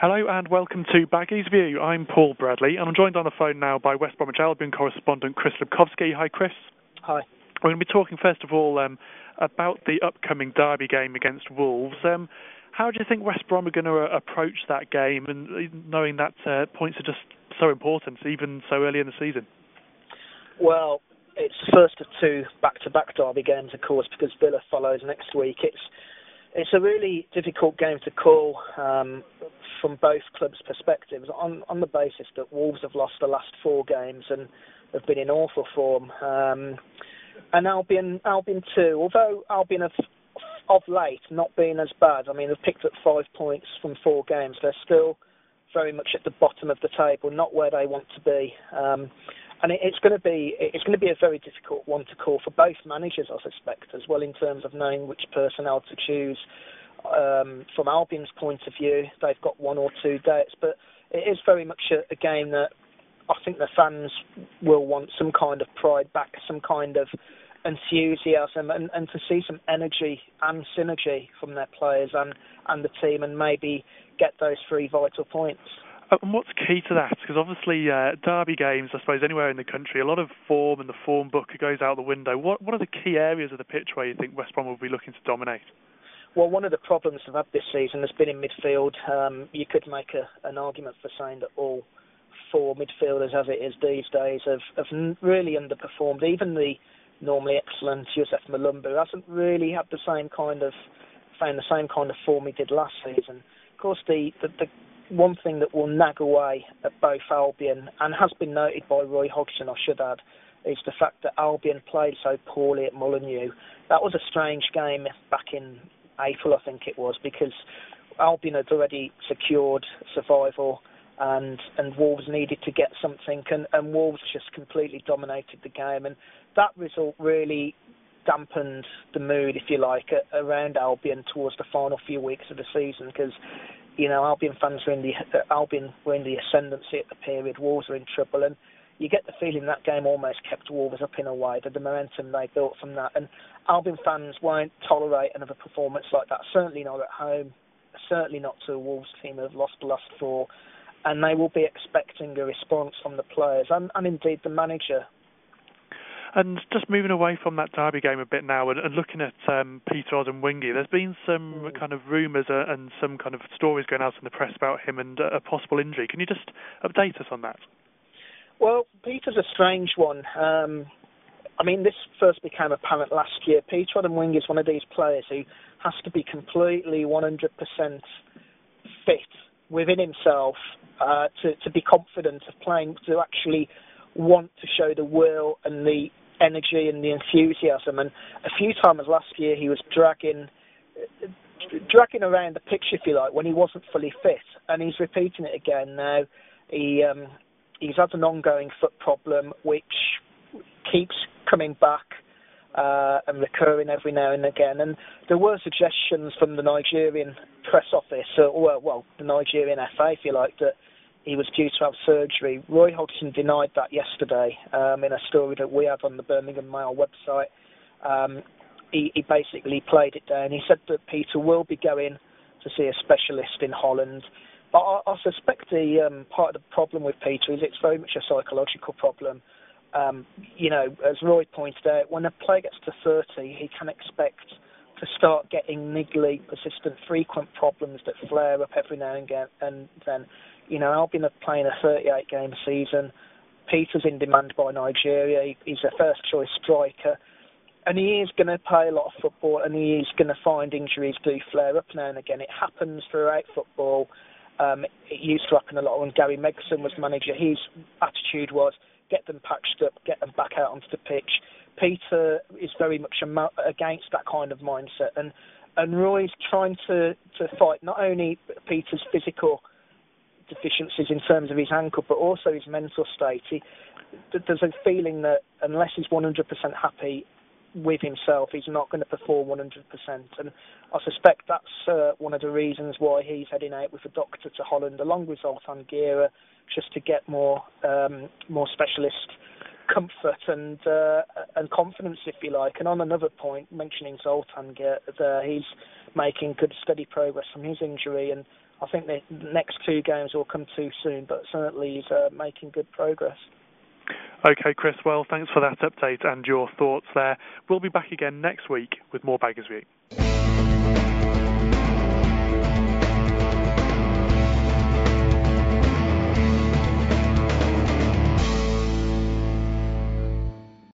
Hello and welcome to Baggies View. I'm Paul Bradley and I'm joined on the phone now by West Bromwich Albion correspondent Chris Lubkowski. Hi Chris. Hi. We're going to be talking first of all about the upcoming derby game against Wolves. How do you think West Brom are going to approach that game, and knowing that points are just so important even so early in the season? Well, it's the first of two back-to-back derby games, of course, because Villa follows next week. It's a really difficult game to call from both clubs' perspectives, on the basis that Wolves have lost the last four games and have been in awful form. And Albion too, although Albion have of late not been as bad. I mean, they've picked up 5 points from 4 games. They're still very much at the bottom of the table, not where they want to be. And it's going to be a very difficult one to call for both managers, I suspect, as well, in terms of knowing which personnel to choose. From Albion's point of view, they've got 1 or 2 dates, but it is very much a game that I think the fans will want some kind of pride back, some kind of enthusiasm, and to see some energy and synergy from their players and the team, and maybe get those 3 vital points. And what's key to that? Because obviously derby games, I suppose, anywhere in the country, a lot of form and the form book goes out the window. What are the key areas of the pitch where you think West Brom will be looking to dominate? Well, one of the problems they've had this season has been in midfield. You could make an argument for saying that all 4 midfielders, as it is these days, have really underperformed. Even the normally excellent Joseph Malumbu hasn't really had the same kind of form he did last season. Of course, the one thing that will nag away at both Albion, and has been noted by Roy Hodgson, I should add, is the fact that Albion played so poorly at Molineux. That was a strange game back in April, I think it was, because Albion had already secured survival and Wolves needed to get something, and Wolves just completely dominated the game, and that result really dampened the mood, if you like, around Albion towards the final few weeks of the season, because Albion fans were in the ascendancy at the period. Wolves were in trouble, and you get the feeling that game almost kept Wolves up in a way, the momentum they built from that. And Albion fans won't tolerate another performance like that, certainly not at home, certainly not to a Wolves team that have lost the last 4, and they will be expecting a response from the players and indeed the manager. And just moving away from that derby game a bit now and looking at Peter Odemwingie, there's been some kind of rumours and some kind of stories going out in the press about him and a possible injury. Can you just update us on that? Well, Peter's a strange one. This first became apparent last year. Peter Odemwingie is one of these players who has to be completely 100% fit within himself to be confident of playing, to actually want to show the will and the energy and the enthusiasm. And a few times last year he was dragging around the pitch, if you like, when he wasn't fully fit, and he's repeating it again now. He's had an ongoing foot problem which keeps coming back and recurring every now and again, and there were suggestions from the Nigerian press office, the Nigerian FA, if you like, that he was due to have surgery. Roy Hodgson denied that yesterday in a story that we had on the Birmingham Mail website. He basically played it down. He said that Peter will be going to see a specialist in Holland. But I suspect the part of the problem with Peter is it's very much a psychological problem. As Roy pointed out, when a player gets to 30, he can expect to start getting niggly, persistent, frequent problems that flare up every now and then. Albion are playing a 38-game season. Peter's in demand by Nigeria. He's a first-choice striker. And he is going to play a lot of football, and he is going to find injuries do flare up now and again. It happens throughout football. It used to happen a lot when Gary Megson was manager. His attitude was, get them patched up, get them back out onto the pitch. Peter is very much against that kind of mindset. And Roy's trying to fight not only Peter's physical deficiencies in terms of his ankle, but also his mental state. There's a feeling that unless he's 100% happy with himself, he's not going to perform 100%. And I suspect that's one of the reasons why he's heading out with a doctor to Holland, along with Zoltan Gera, just to get more specialist comfort and and confidence, if you like. And on another point, mentioning Zoltan, he's making good, steady progress from his injury, and I think the next 2 games will come too soon, but certainly he's making good progress. Okay, Chris, well, thanks for that update and your thoughts there. We'll be back again next week with more Baggies View.